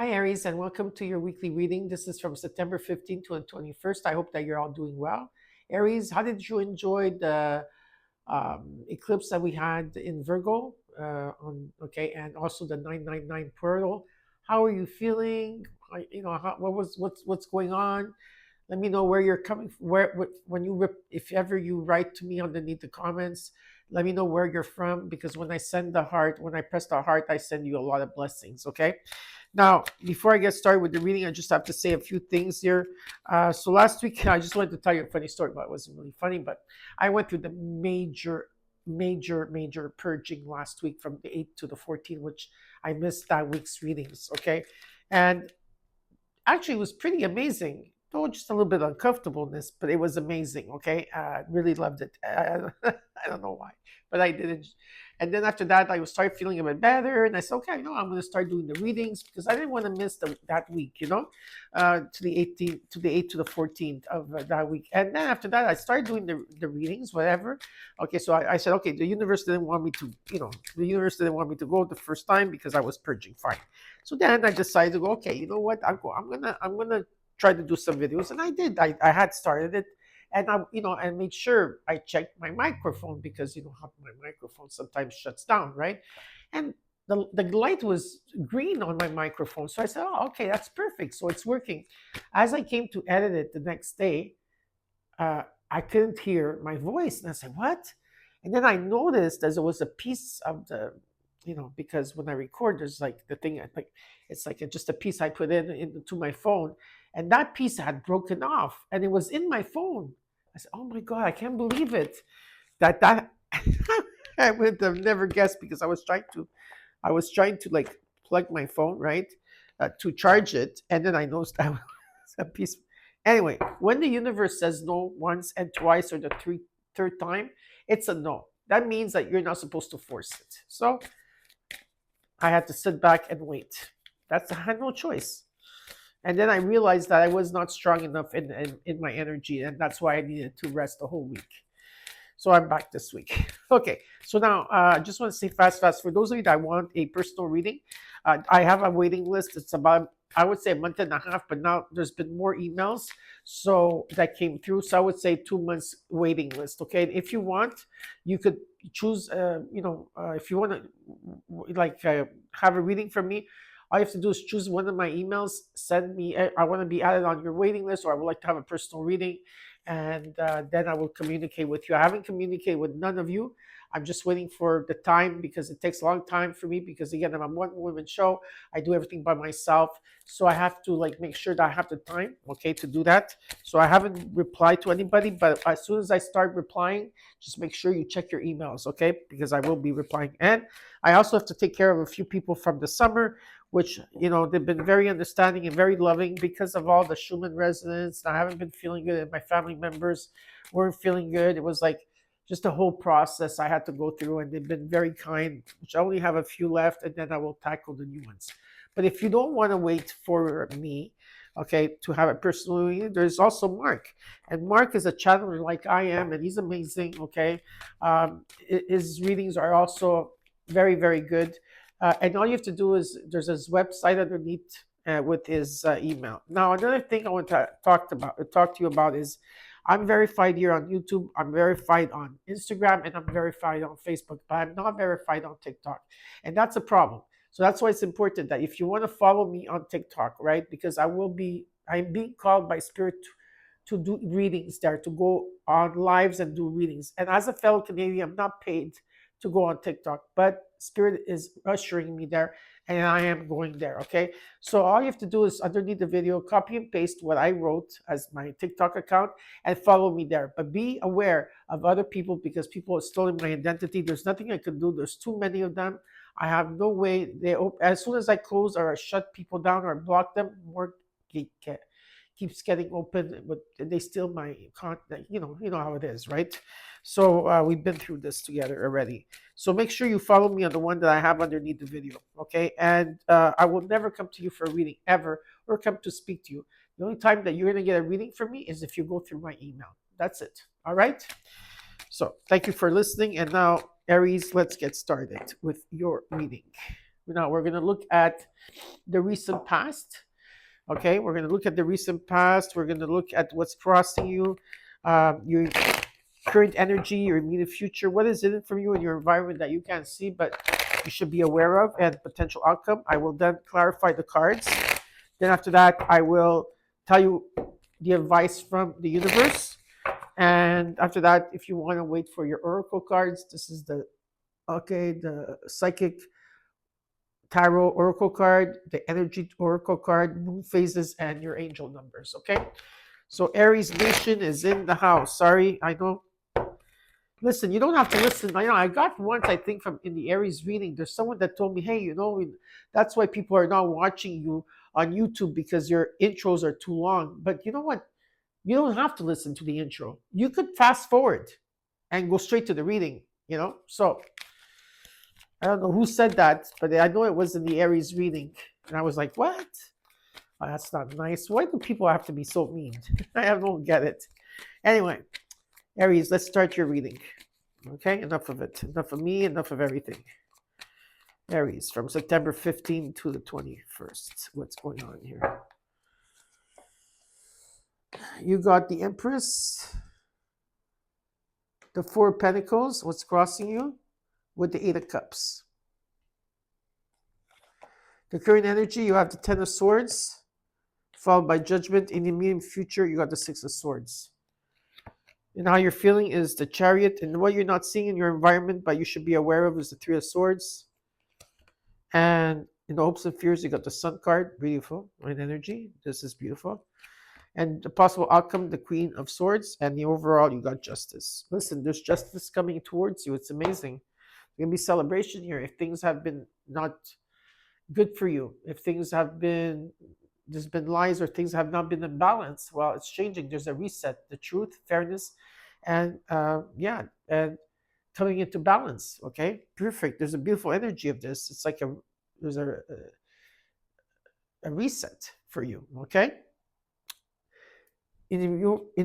Hi, Aries, and welcome to your weekly reading. This is from September 15th to the 21st. I hope that you're all doing well. Aries, how did you enjoy the eclipse that we had in Virgo? And also the 999 portal. How are you feeling? What's going on? Let me know where you're coming from. When if ever you write to me underneath the comments, let me know where you're from because when I press the heart, I send you a lot of blessings. Okay. Now, before I get started with the reading, I just have to say a few things here. So last week, I just wanted to tell you a funny story, but it wasn't really funny. But I went through the major purging last week from the 8th to the 14th, which I missed that week's readings. Okay. And actually, it was pretty amazing. Though just a little bit uncomfortableness, but it was amazing. Okay, really loved it. I don't know why, but I did it. And then after that, I started feeling a bit better, and I said, okay, I'm going to start doing the readings because I didn't want to miss that week, to the 18th, to the 8th to the 14th of that week. And then after that, I started doing the readings, whatever. Okay, so I said, okay, the universe didn't want me to, the universe didn't want me to go the first time because I was purging. Fine. So then I decided to go, okay, you know what? I'm gonna try to do some videos, and I did. I had started it, and and made sure I checked my microphone because how my microphone sometimes shuts down, right? And the light was green on my microphone, so I said, oh, okay, that's perfect. So it's working. As I came to edit it the next day, I couldn't hear my voice, and I said, what? And then I noticed that there was a piece of the because when I record, there's like the thing, like it's like just a piece I put into my phone, and that piece had broken off, and it was in my phone. I said, "Oh my god, I can't believe it!" That I would have never guessed because I was trying to like plug my phone right to charge it, and then I noticed that was a piece. Anyway, when the universe says no once and twice or the third time, it's a no. That means that you're not supposed to force it. So I had to sit back and wait. I had no choice. And then I realized that I was not strong enough in my energy, and that's why I needed to rest the whole week. So I'm back this week. Okay, so now I just want to say fast. For those of you that want a personal reading, I have a waiting list. It's about, I would say, a month and a half, but now there's been more emails so that came through. So I would say 2 months waiting list. Okay, if you want, you could choose. If you want to have a reading from me, all you have to do is choose one of my emails, send me, I want to be added on your waiting list, or I would like to have a personal reading, and then I will communicate with you. I haven't communicated with none of you. I'm just waiting for the time because it takes a long time for me because, again, I'm a one-woman show. I do everything by myself. So I have to make sure that I have the time, okay, to do that. So I haven't replied to anybody, but as soon as I start replying, just make sure you check your emails, okay, because I will be replying. And I also have to take care of a few people from the summer, which they've been very understanding and very loving because of all the Schumann resonance. I haven't been feeling good, and my family members weren't feeling good. It was like just a whole process I had to go through, and they've been very kind. Which I only have a few left, and then I will tackle the new ones. But if you don't want to wait for me, okay, to have a personal reading, there's also Mark, and Mark is a channeler like I am, and he's amazing. Okay, his readings are also very, very good. And all you have to do is there's his website underneath with his email. Now, another thing I want to talk to you about is I'm verified here on YouTube. I'm verified on Instagram, and I'm verified on Facebook, but I'm not verified on TikTok, and that's a problem. So that's why it's important that if you want to follow me on TikTok, right? Because I'm being called by Spirit to do readings there, to go on lives and do readings. And as a fellow Canadian, I'm not paid to go on TikTok, but Spirit is ushering me there, and I am going there. Okay, so all you have to do is underneath the video, copy and paste what I wrote as my TikTok account and follow me there. But be aware of other people because people are stealing my identity. There's nothing I can do. There's too many of them. I have no way. As soon as I close or I shut people down or block them, more keeps getting open, but they steal my content. You know how it is, right? So we've been through this together already. So make sure you follow me on the one that I have underneath the video, okay? And I will never come to you for a reading ever, or come to speak to you. The only time that you're going to get a reading from me is if you go through my email. That's it. All right? So thank you for listening. And now, Aries, let's get started with your reading. Now we're going to look at the recent past. Okay, we're going to look at the recent past. We're going to look at what's crossing you, your current energy, your immediate future. What is in it for you in your environment that you can't see, but you should be aware of, and potential outcome. I will then clarify the cards. Then after that, I will tell you the advice from the universe. And after that, if you want to wait for your oracle cards, this is the psychic tarot oracle card, the energy oracle card, moon phases, and your angel numbers. Okay. So Aries Nation is in the house. Sorry, I know. Listen, you don't have to listen. I got once, I think, from in the Aries reading. There's someone that told me, "Hey, that's why people are not watching you on YouTube because your intros are too long." But you know what? You don't have to listen to the intro. You could fast forward and go straight to the reading. So I don't know who said that, but I know it was in the Aries reading. And I was like, what? Oh, that's not nice. Why do people have to be so mean? I don't get it. Anyway, Aries, let's start your reading. Okay, enough of it. Enough of me, enough of everything. Aries, from September 15th to the 21st. What's going on here? You got the Empress, the Four of Pentacles, what's crossing you, with the Eight of Cups. The current energy, you have the Ten of Swords, followed by Judgment. In the immediate future, you got the Six of Swords. And how you're feeling is the Chariot. And what you're not seeing in your environment, but you should be aware of, is the Three of Swords. And in the hopes and fears, you got the Sun card. Beautiful. Right energy. This is beautiful. And the possible outcome, the Queen of Swords. And the overall, you got Justice. Listen, there's justice coming towards you. It's amazing. There's going to be celebration here. If things have been not good for you, if things have been, there's been lies or things have not been in balance, well, it's changing. There's a reset, the truth, fairness, and and coming into balance. Okay, perfect. There's a beautiful energy of this. It's like there's a reset for you. Okay. In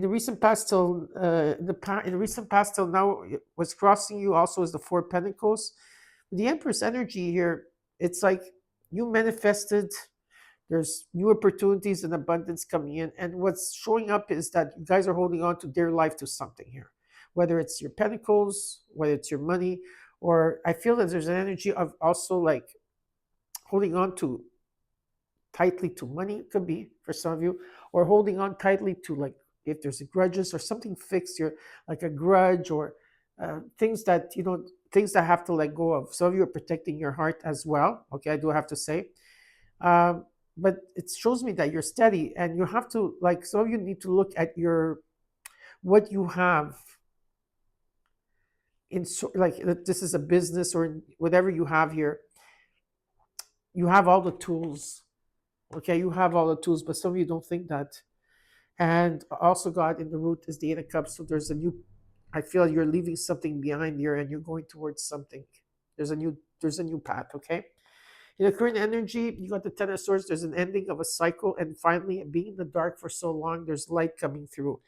the recent past till in the recent past till now, what's crossing you also is the Four of Pentacles. The Empress energy here, it's like you manifested. There's new opportunities and abundance coming in, and what's showing up is that you guys are holding on to dear life to something here, whether it's your pentacles, whether it's your money, or I feel that there's an energy of also like holding on to tightly to money. It could be for some of you, or holding on tightly to, like, if there's a grudges or something fixed, you're like a grudge, or things that things that have to let go of. Some of you are protecting your heart as well. Okay, I do have to say. But it shows me that you're steady, and you have to, like, some of you need to look at what you have in, like, this is a business or whatever you have here. You have all the tools. Okay, you have all the tools, but some of you don't think that. And also, God in the root is the Eight of Cups. So there's a new, I feel you're leaving something behind here and you're going towards something. There's a new path. Okay. In the current energy, you got the Ten of Swords. There's an ending of a cycle, and finally, being in the dark for so long, there's light coming through,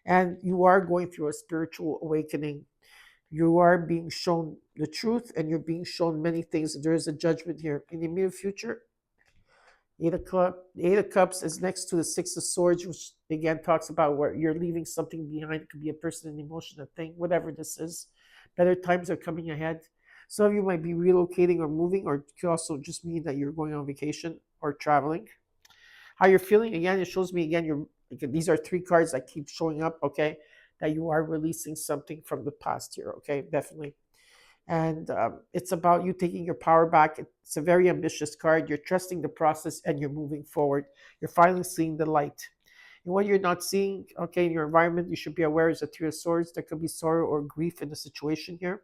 and you are going through a spiritual awakening. You are being shown the truth, and you're being shown many things. There is a judgment here in the immediate future. The Eight of Cups is next to the Six of Swords, which again talks about where you're leaving something behind. It could be a person, an emotion, a thing, whatever this is. Better times are coming ahead. Some of you might be relocating or moving, or it could also just mean that you're going on vacation or traveling. How you're feeling, again, it shows me again, these are three cards that keep showing up, okay, that you are releasing something from the past here, okay, definitely. And it's about you taking your power back. It's a very ambitious card. You're trusting the process and you're moving forward. You're finally seeing the light. And what you're not seeing, okay, in your environment, you should be aware is a Three of Swords. There could be sorrow or grief in the situation here.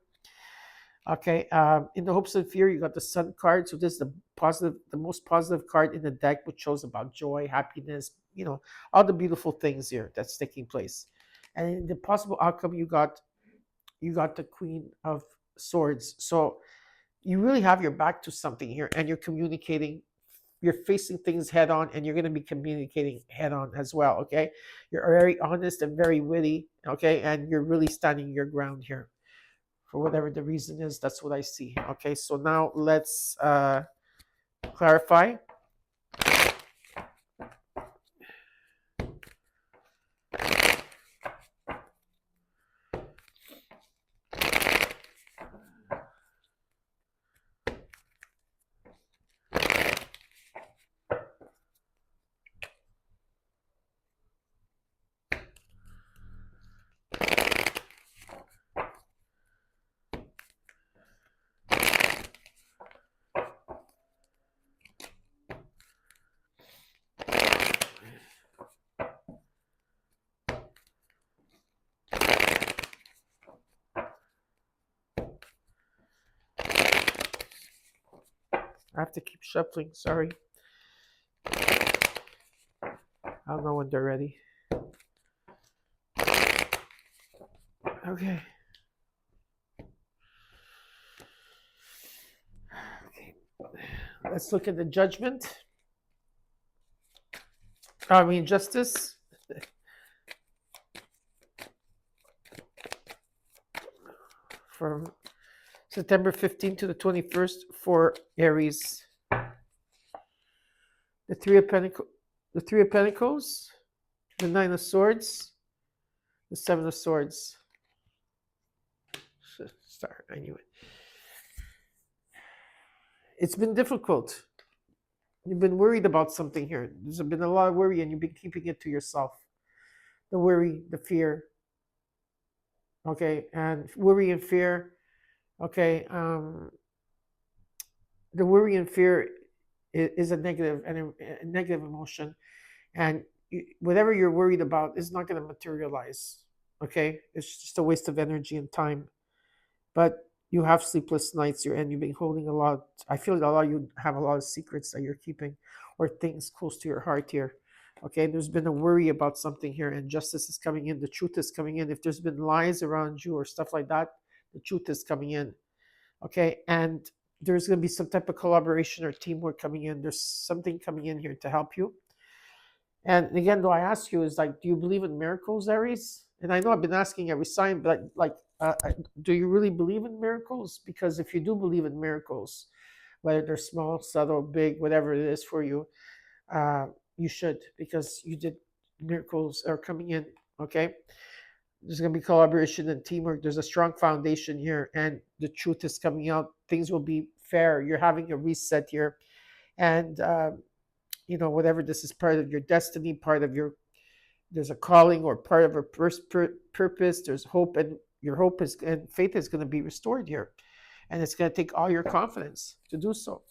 Okay, in the hopes and fear, you got the Sun card. So this is the most positive card in the deck, which shows about joy, happiness, all the beautiful things here that's taking place. And in the possible outcome, you got the Queen of Swords. So you really have your back to something here, and you're communicating. You're facing things head on, and you're going to be communicating head on as well. Okay, you're very honest and very witty. Okay, and you're really standing your ground here. For whatever the reason is, that's what I see. Okay, so now let's Clarify. I have to keep shuffling, sorry. I'll know when they're ready. Okay. Okay. Let's look at the judgment. Justice. From September 15th to the 21st for Aries. The Three of Pentacles, the Nine of Swords, the Seven of Swords. Sorry, I knew it. It's been difficult. You've been worried about something here. There's been a lot of worry, and you've been keeping it to yourself. The worry, the fear. Okay, and worry and fear. Okay, the worry and fear is a negative and a negative emotion, and whatever you're worried about is not going to materialize. Okay, it's just a waste of energy and time. But you have sleepless nights, and you've been holding a lot. I feel that a lot of you have a lot of secrets that you're keeping, or things close to your heart here. Okay, there's been a worry about something here, and justice is coming in. The truth is coming in. If there's been lies around you or stuff like that, the truth is coming in. Okay, and there's going to be some type of collaboration or teamwork coming in. There's something coming in here to help you. And again, though, I ask you is like, do you believe in miracles, Aries? And I know I've been asking every sign, but do you really believe in miracles? Because if you do believe in miracles, whether they're small, subtle, big, whatever it is for you, you should, because you did miracles are coming in. Okay, there's going to be collaboration and teamwork. There's a strong foundation here, and the truth is coming out. Things will be fair. You're having a reset here, and whatever this is, part of your destiny, part of your, there's a calling or part of a purpose. There's hope, and your hope is and faith is going to be restored here, and it's going to take all your confidence to do so.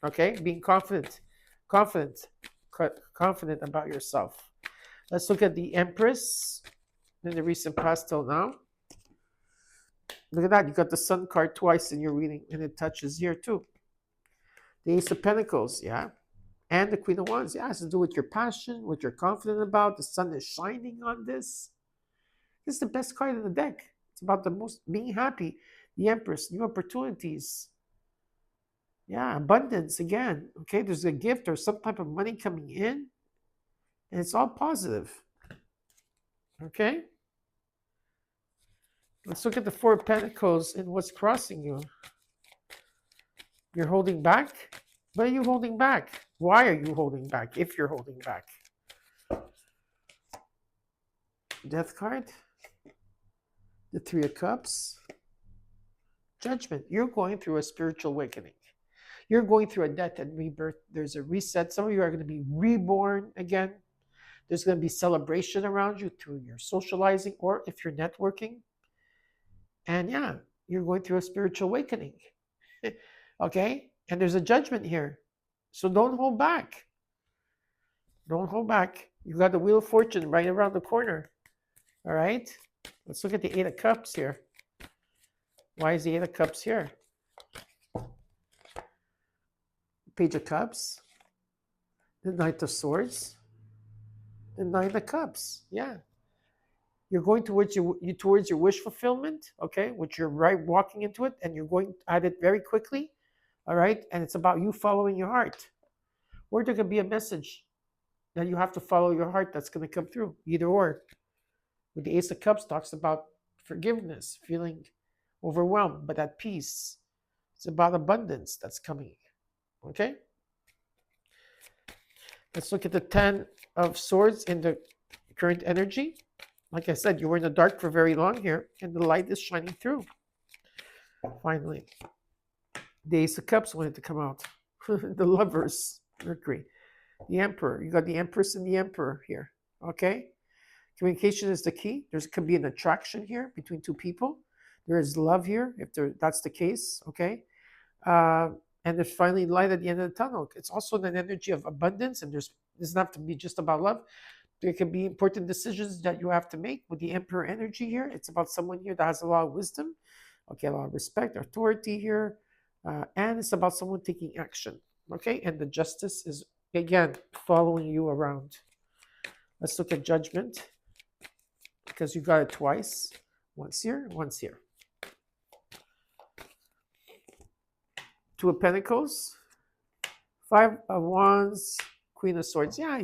Okay, being confident about yourself. Let's look at the Empress in the recent past till now. Look at that, you got the Sun card twice in your reading, and it touches here too. The Ace of Pentacles, yeah, and the Queen of Wands. Yeah, it has to do with your passion, what you're confident about. The sun is shining on this. This is the best card in the deck. It's about the most being happy. The Empress, new opportunities. Yeah, abundance again. Okay, there's a gift or some type of money coming in, and it's all positive. Okay, let's look at the Four of Pentacles and what's crossing you. You're holding back. What are you holding back? Why are you holding back if you're holding back? Death card. The Three of Cups. Judgment. You're going through a spiritual awakening. You're going through a death and rebirth. There's a reset. Some of you are going to be reborn again. There's going to be celebration around you through your socializing or if you're networking. And yeah, you're going through a spiritual awakening. Okay? And there's a judgment here. So don't hold back. Don't hold back. You got the Wheel of Fortune right around the corner. All right? Let's look at the Eight of Cups here. Why is the Eight of Cups here? Page of Cups. The Knight of Swords. The Nine of Cups. Yeah. You're going towards your wish fulfillment, okay, which you're right walking into it, and you're going at it very quickly. All right? And it's about you following your heart. Or there could be a message that you have to follow your heart that's going to come through. Either or. With the Ace of Cups talks about forgiveness, feeling overwhelmed, but at peace. It's about abundance that's coming. Okay? Let's look at the 10 of Swords in the current energy. Like I said, you were in the dark for very long here, and the light is shining through. Finally, the Ace of Cups wanted to come out. The Lovers, Mercury. The Emperor. You got the Empress and the Emperor here. Okay? Communication is the key. There could be an attraction here between two people. There is love here, if that's the case. Okay? And there's finally light at the end of the tunnel. It's also an energy of abundance, and it doesn't have to be just about love. There can be important decisions that you have to make with the Emperor energy here. It's about someone here that has a lot of wisdom, okay, a lot of respect, authority here, and it's about someone taking action, okay? And the Justice is, again, following you around. Let's look at Judgment, because you got it twice. Once here, once here. Two of Pentacles, Five of Wands, Queen of Swords. Yeah,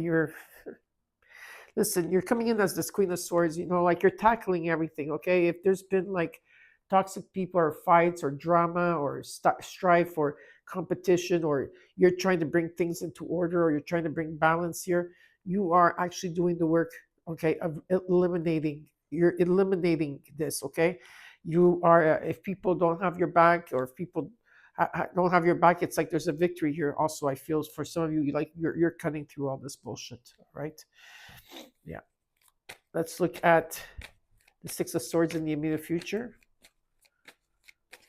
listen, you're coming in as this Queen of Swords, like you're tackling everything, okay? If there's been like toxic people or fights or drama or strife or competition, or you're trying to bring things into order, or you're trying to bring balance here, you are actually doing the work, okay, of you're eliminating this, okay? You are, if people don't have your back, or if people don't have your back, it's like there's a victory here also. I feel for some of you, you're cutting through all this bullshit, right? Yeah. Let's look at the Six of Swords in the immediate future.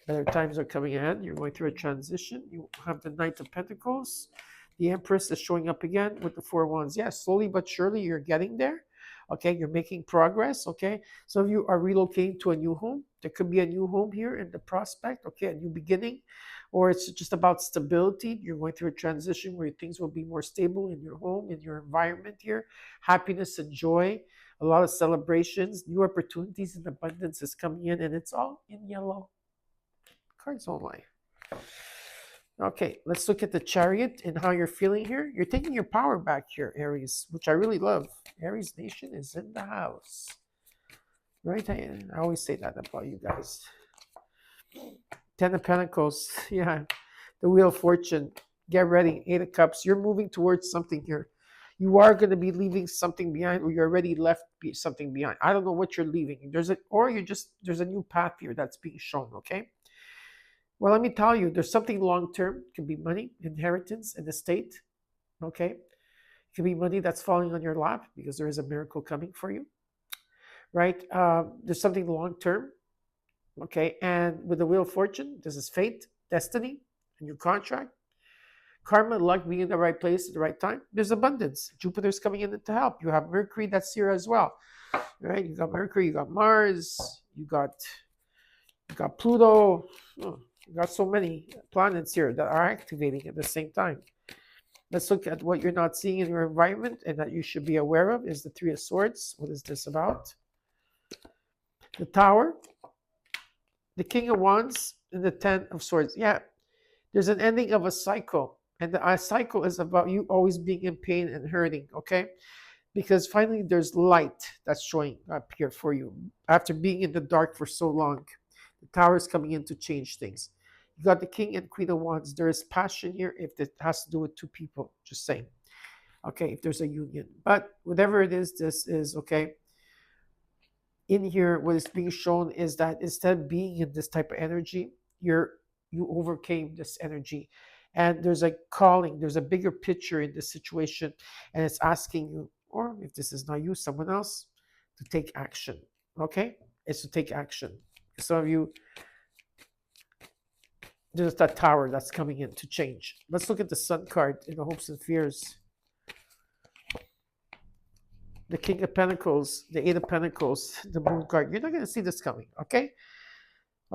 Better times are coming ahead. You're going through a transition. You have the Knight of Pentacles. The Empress is showing up again with the Four of Wands. Yeah, slowly but surely you're getting there. Okay, you're making progress. Okay, some of you are relocating to a new home. There could be a new home here in the prospect. Okay, a new beginning, or it's just about stability. You're going through a transition where things will be more stable in your home, in your environment here. Happiness and joy, a lot of celebrations, new opportunities and abundance is coming in, and it's all in yellow. Cards only. Okay, let's look at the Chariot and how you're feeling here. You're taking your power back here, Aries, which I really love. Aries Nation is in the house. Right? I always say that about you guys. Ten of Pentacles. Yeah. The Wheel of Fortune. Get ready. Eight of Cups. You're moving towards something here. You are going to be leaving something behind, or you already left something behind. I don't know what you're leaving. There's a new path here that's being shown, okay? Well, let me tell you, there's something long-term. It could be money, inheritance, an estate, okay? It could be money that's falling on your lap because there is a miracle coming for you, right? There's something long-term, okay? And with the Wheel of Fortune, this is fate, destiny, a new contract, karma, luck, being in the right place at the right time. There's abundance. Jupiter's coming in to help. You have Mercury that's here as well, right? You got Mercury, you got Mars, you got Pluto. Oh, you got so many planets here that are activating at the same time. Let's look at what you're not seeing in your environment and that you should be aware of is the Three of Swords. What is this about? The Tower, the King of Wands, and the Ten of Swords. Yeah, there's an ending of a cycle. And the cycle is about you always being in pain and hurting, okay? Because finally there's light that's showing up here for you after being in the dark for so long. The Tower is coming in to change things. You got the King and Queen of Wands. There is passion here if it has to do with two people, just saying. Okay, if there's a union. But whatever it is, this is, okay. In here, what is being shown is that instead of being in this type of energy, you overcame this energy. And there's a calling, there's a bigger picture in this situation, and it's asking you, or if this is not you, someone else, to take action. Okay? It's to take action. Some of you, there's that Tower that's coming in to change. Let's look at the Sun card in the Hopes and Fears. The King of Pentacles, the Eight of Pentacles, the Moon card. You're not going to see this coming, okay?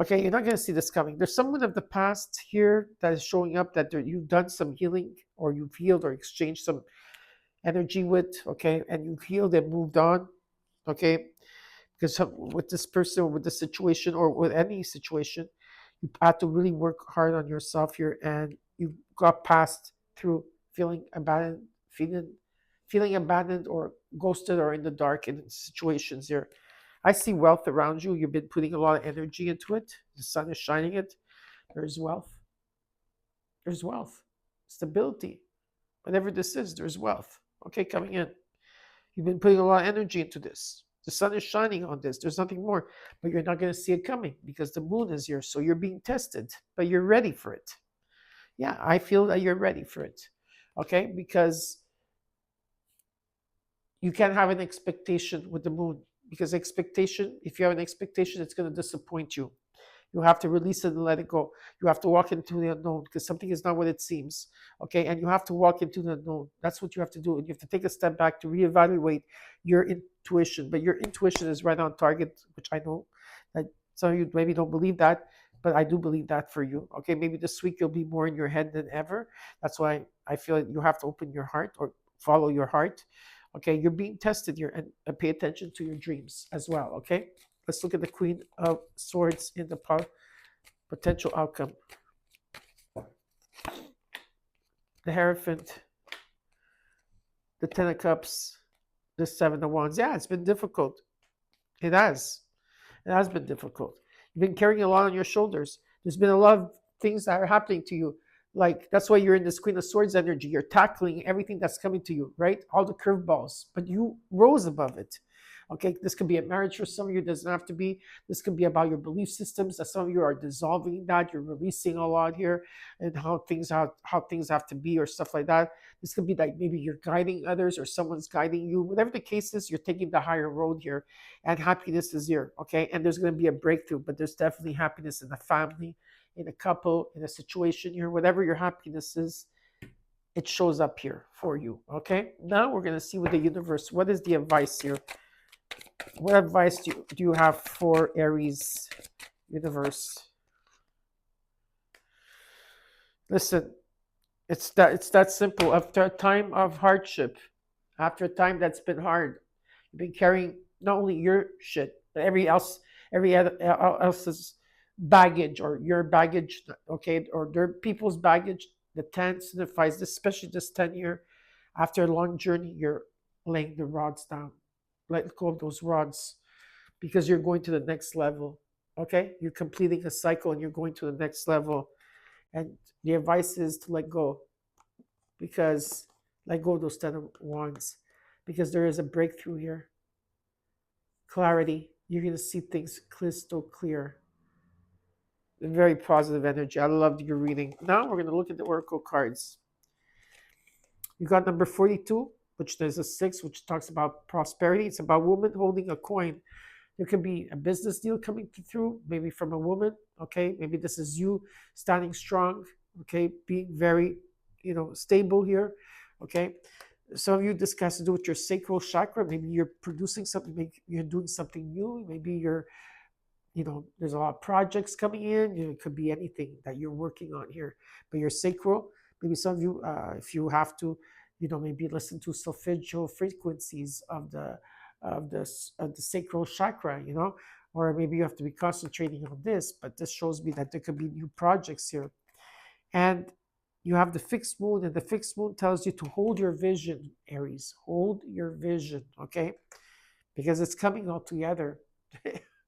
Okay, you're not going to see this coming. There's someone of the past here that is showing up that you've done some healing, or you've healed or exchanged some energy with, okay? And you've healed and moved on, okay? Because with this person, or with the situation, or with any situation, you have to really work hard on yourself here, and you got past through feeling abandoned, feeling abandoned or ghosted or in the dark in situations here. I see wealth around you. You've been putting a lot of energy into it. The sun is shining it. There's wealth. There's wealth, stability. Whatever this is, there's wealth, okay, coming in. You've been putting a lot of energy into this. The sun is shining on this. There's nothing more, but you're not going to see it coming because the moon is here. So you're being tested, but you're ready for it. Yeah, I feel that you're ready for it. Okay, because you can't have an expectation with the moon, because expectation, if you have an expectation, it's going to disappoint you. You have to release it and let it go. You have to walk into the unknown because something is not what it seems. Okay. And you have to walk into the unknown. That's what you have to do. And you have to take a step back to reevaluate your intuition. But your intuition is right on target, which I know that some of you maybe don't believe that, but I do believe that for you. Okay. Maybe this week you'll be more in your head than ever. That's why I feel like you have to open your heart or follow your heart. Okay. You're being tested here, and pay attention to your dreams as well. Okay. Let's look at the Queen of Swords in the potential outcome. The Hierophant, the Ten of Cups, the Seven of Wands. Yeah, it's been difficult. It has. It has been difficult. You've been carrying a lot on your shoulders. There's been a lot of things that are happening to you. Like, that's why you're in this Queen of Swords energy. You're tackling everything that's coming to you, right? All the curveballs, but you rose above it. Okay, this could be a marriage for some of you. It doesn't have to be. This could be about your belief systems. That some of you are dissolving that. You're releasing a lot here, and how things have to be, or stuff like that. This could be like maybe you're guiding others, or someone's guiding you. Whatever the case is, you're taking the higher road here, and happiness is here. Okay, and there's going to be a breakthrough, but there's definitely happiness in the family, in a couple, in a situation here. Whatever your happiness is, it shows up here for you. Okay, now we're going to see with the universe, what is the advice here. What advice do you have for Aries universe? Listen, it's that simple. After a time of hardship, after a time that's been hard, you've been carrying not only your shit, but every other else's baggage, or your baggage, okay, or their people's baggage. The 10 signifies this, especially this 10 year. After a long journey, you're laying the rods down. Let go of those rods, because you're going to the next level. Okay, you're completing a cycle and you're going to the next level. And the advice is to let go, because let go of those 10 of wands, because there is a breakthrough here. Clarity. You're going to see things crystal clear. Very positive energy. I loved your reading. Now we're going to look at the oracle cards. You got number 42, which there's a 6, which talks about prosperity. It's about woman holding a coin. There could be a business deal coming through, maybe from a woman. Okay, maybe this is you standing strong. Okay, being very, stable here. Okay, some of you, this has to do with your sacral chakra. Maybe you're producing something. Maybe you're doing something new. Maybe you're, there's a lot of projects coming in. It could be anything that you're working on here. But your sacral. Maybe some of you, if you have to, maybe listen to solfeggio frequencies of the sacral chakra, or maybe you have to be concentrating on this. But this shows me that there could be new projects here. And you have the fixed moon, and the fixed moon tells you to hold your vision, Aries. Hold your vision, okay? Because it's coming all together.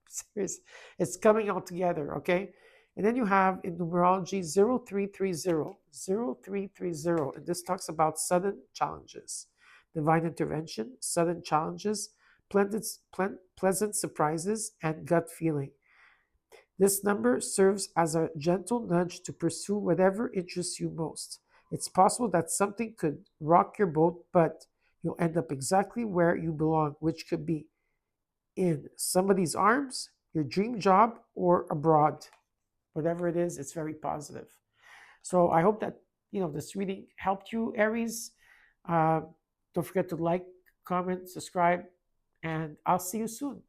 Serious. It's coming all together, okay? And then you have in numerology 0330, 0330. And this talks about sudden challenges, divine intervention, sudden challenges, pleasant surprises, and gut feeling. This number serves as a gentle nudge to pursue whatever interests you most. It's possible that something could rock your boat, but you'll end up exactly where you belong, which could be in somebody's arms, your dream job, or abroad. Whatever it is, it's very positive. So I hope that this reading helped you, Aries. Don't forget to like, comment, subscribe, and I'll see you soon.